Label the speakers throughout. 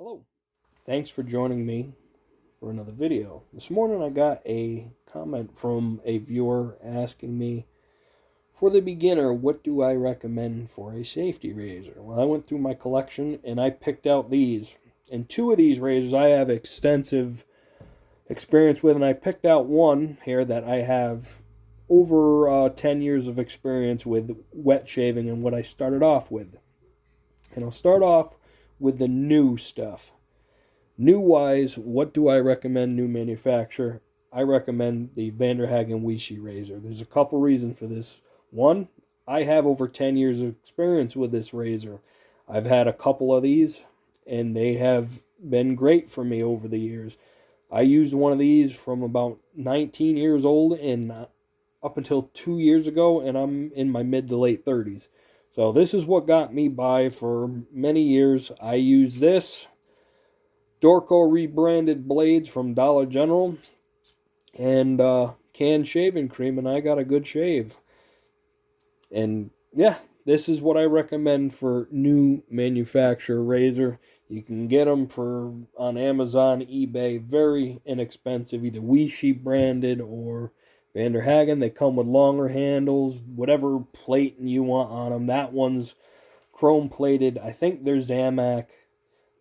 Speaker 1: Hello. Thanks for joining me for another video. This morning I got a comment from a viewer asking me, for the beginner, what do I recommend for a safety razor? Well, I went through my collection and I picked out these. And two of these razors I have extensive experience with, and I picked out one here that I have over 10 years of experience with wet shaving and what I started off with. And I'll start off with the new stuff. New wise, what do I recommend? New manufacturer. I recommend the Vanderhagen Vichy razor. There's a couple reasons for this. One, I have over 10 years of experience with this razor. I've had a couple of these, and they have been great for me over the years. I used one of these from about 19 years old and up until 2 years ago, and I'm in my mid to late 30s. So this is what got me by for many years. I use this Dorco rebranded blades from Dollar General and canned shaving cream, and I got a good shave. And yeah, this is what I recommend for new manufacturer razor. You can get them for on Amazon, eBay, very inexpensive, either Vichy branded or Vanderhagen. They come with longer handles, whatever plating you want on them. That one's chrome plated. I think they're Zamac,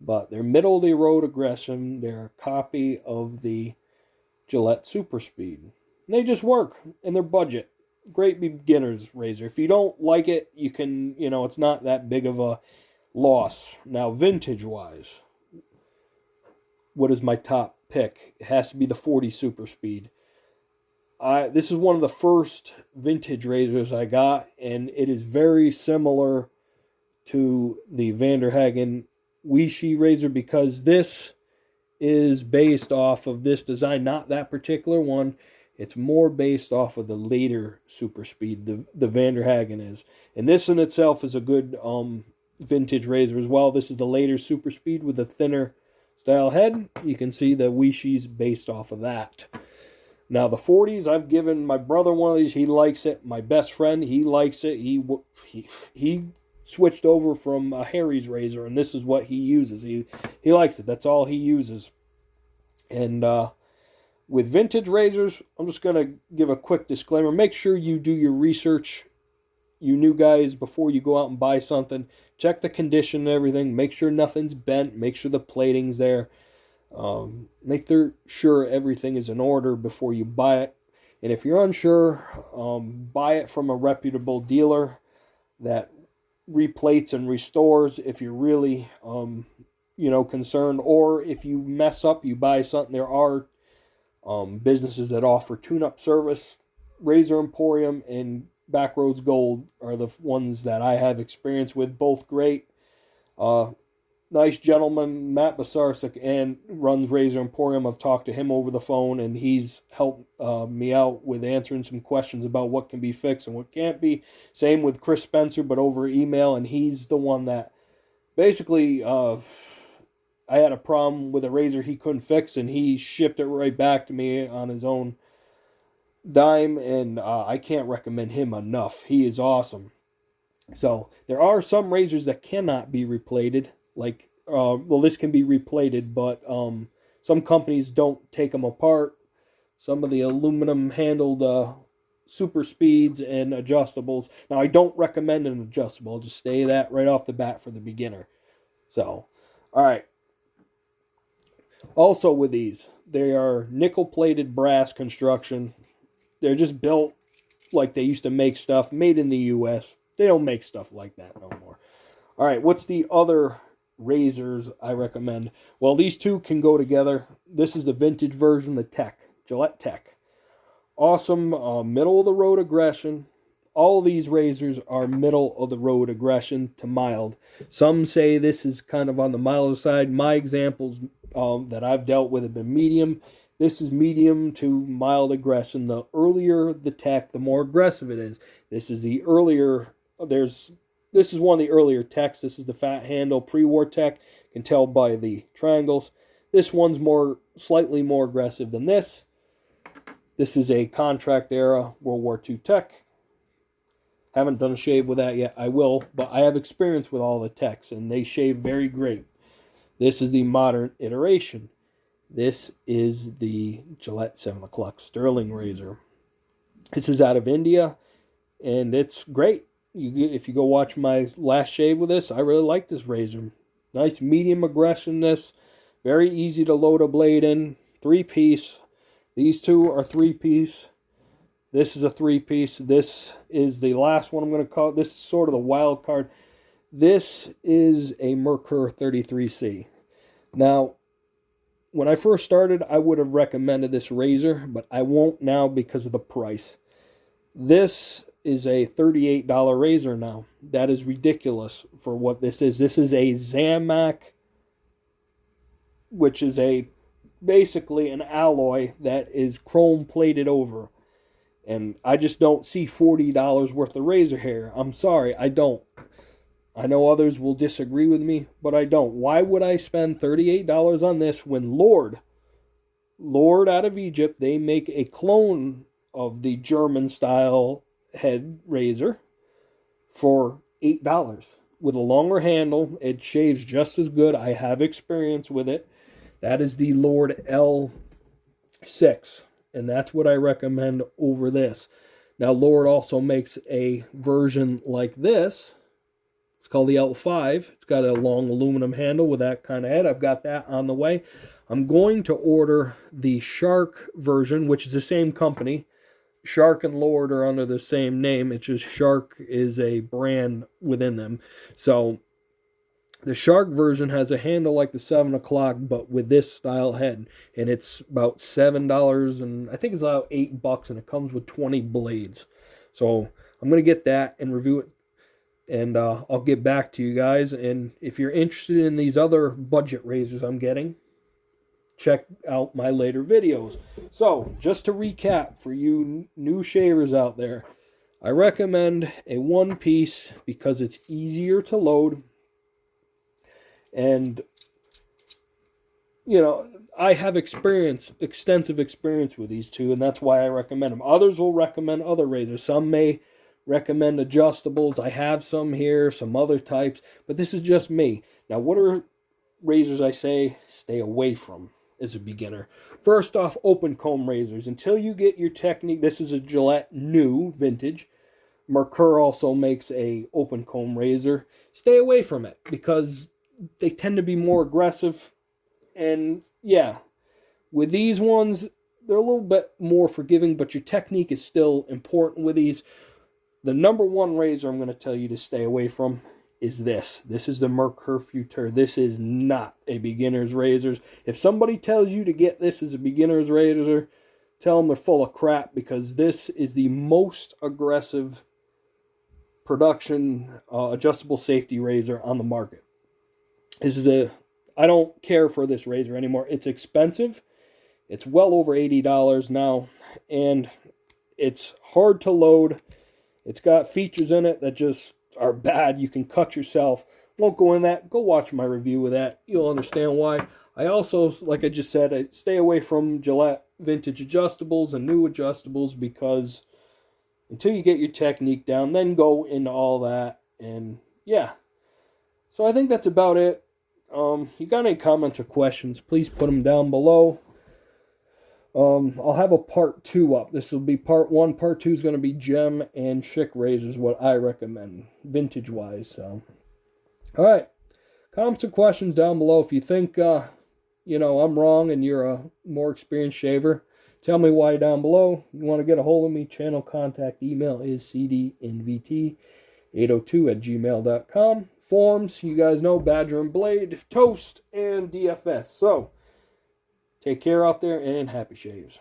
Speaker 1: but they're middle of the road aggression. They're a copy of the Gillette Super Speed. And they just work in their budget. Great beginner's razor. If you don't like it, you can, it's not that big of a loss. Now, vintage wise, what is my top pick? It has to be the 40 Super Speed. This is one of the first vintage razors I got, and it is very similar to the Vanderhagen Vichy razor because this is based off of this design, not that particular one. It's more based off of the later Super Speed, the Vanderhagen is. And this in itself is a good vintage razor as well. This is the later Super Speed with a thinner style head. You can see the Vichy's based off of that. Now the 40s, I've given my brother one of these. He likes it. My best friend, he likes it. He switched over from a Harry's razor, and this is what he uses. He likes it. That's all he uses. And with vintage razors, I'm just going to give a quick disclaimer. Make sure you do your research, you new guys, before you go out and buy something. Check the condition and everything. Make sure nothing's bent. Make sure the plating's there. Make sure everything is in order before you buy it. And if you're unsure, buy it from a reputable dealer that replates and restores if you're really concerned, or if you mess up, you buy something. There are businesses that offer tune-up service. Razor Emporium and Backroads Gold are the ones that I have experience with, both great. Nice gentleman, Matt Basarczyk, and runs Razor Emporium. I've talked to him over the phone, and he's helped me out with answering some questions about what can be fixed and what can't be. Same with Chris Spencer, but over email, and he's the one that basically I had a problem with a razor he couldn't fix, and he shipped it right back to me on his own dime, and I can't recommend him enough. He is awesome. So there are some razors that cannot be replated, like this can be replated, but some companies don't take them apart. Some of the aluminum handled super speeds and adjustables. Now I don't recommend an adjustable. I'll just say that right off the bat for the beginner. So, all right. Also with these, they are nickel plated brass construction. They're just built like they used to make stuff made in the US. They don't make stuff like that no more. All right, what's the other razors I recommend? Well, these two can go together. This is the vintage version, the Tech, Gillette Tech. Awesome middle of the road aggression. All these razors are middle of the road aggression to mild. Some say this is kind of on the milder side. My examples that I've dealt with have been medium. This is medium to mild aggression. The earlier the tech, the more aggressive it is. This is the earlier. This is one of the earlier techs. This is the fat handle pre-war tech. You can tell by the triangles. This one's slightly more aggressive than this. This is a contract era World War II tech. Haven't done a shave with that yet. I will, but I have experience with all the techs, and they shave very great. This is the modern iteration. This is the Gillette 7 o'clock Sterling razor. This is out of India, and it's great. If you go watch my last shave with this, I really like this razor. Nice medium aggressiveness, very easy to load a blade in, 3-piece. These two are 3-piece. This is a 3-piece. This is the last one I'm going to call. This is sort of the wild card. This is a Merkur 33C. Now, when I first started, I would have recommended this razor, but I won't now because of the price. This is a $38 razor now. That is ridiculous for what this is. This is a Zamac, which is basically an alloy that is chrome plated over. And I just don't see $40 worth of razor hair. I'm sorry, I don't. I know others will disagree with me, but I don't. Why would I spend $38 on this when Lord out of Egypt, they make a clone of the German style head razor for $8 with a longer handle. It shaves just as good. I have experience with it. That is the Lord L6, and that's what I recommend over this. Now, Lord also makes a version like this. It's called the L5. It's got a long aluminum handle with that kind of head. I've got that on the way. I'm going to order the Shark version, which is the same company. Shark and Lord are under the same name. It's just Shark is a brand within them. So the Shark version has a handle like the 7 o'clock, but with this style head. And it's about $7, and I think it's about $8, and it comes with 20 blades. So I'm going to get that and review it, and I'll get back to you guys. And if you're interested in these other budget razors I'm getting, check out my later videos. So, just to recap for you new shavers out there, I recommend a 1-piece because it's easier to load. And, you know, I have extensive experience with these two, and that's why I recommend them. Others will recommend other razors. Some may recommend adjustables. I have some here, some other types, but this is just me. Now, what are razors I say stay away from as a beginner? First off, open comb razors. Until you get your technique, this is a Gillette new vintage. Merkur also makes a open comb razor. Stay away from it because they tend to be more aggressive. And yeah, with these ones, they're a little bit more forgiving, but your technique is still important with these. The number one razor I'm going to tell you to stay away from is this. This is the Merkur Futur. This is not a beginner's razor. If somebody tells you to get this as a beginner's razor, tell them they're full of crap, because this is the most aggressive production adjustable safety razor on the market. I don't care for this razor anymore. It's expensive. It's well over $80 now, and it's hard to load. It's got features in it that just are bad. You can cut yourself. Won't go in that. Go watch my review of that. You'll understand why. I also, like I just said, I stay away from Gillette vintage adjustables and new adjustables, because until you get your technique down, then go into all that. And yeah. So I think that's about it. You got any comments or questions, please put them down below. I'll have a part 2 up. This will be part 1. Part 2 is going to be gem and Schick razors, what I recommend, vintage-wise. So, all right. Comments or questions down below. If you think, I'm wrong and you're a more experienced shaver, tell me why down below. You want to get a hold of me, channel contact email is cdnvt802@gmail.com. Forms, you guys know, Badger and Blade, Toast, and DFS. So, take care out there, and happy shaves.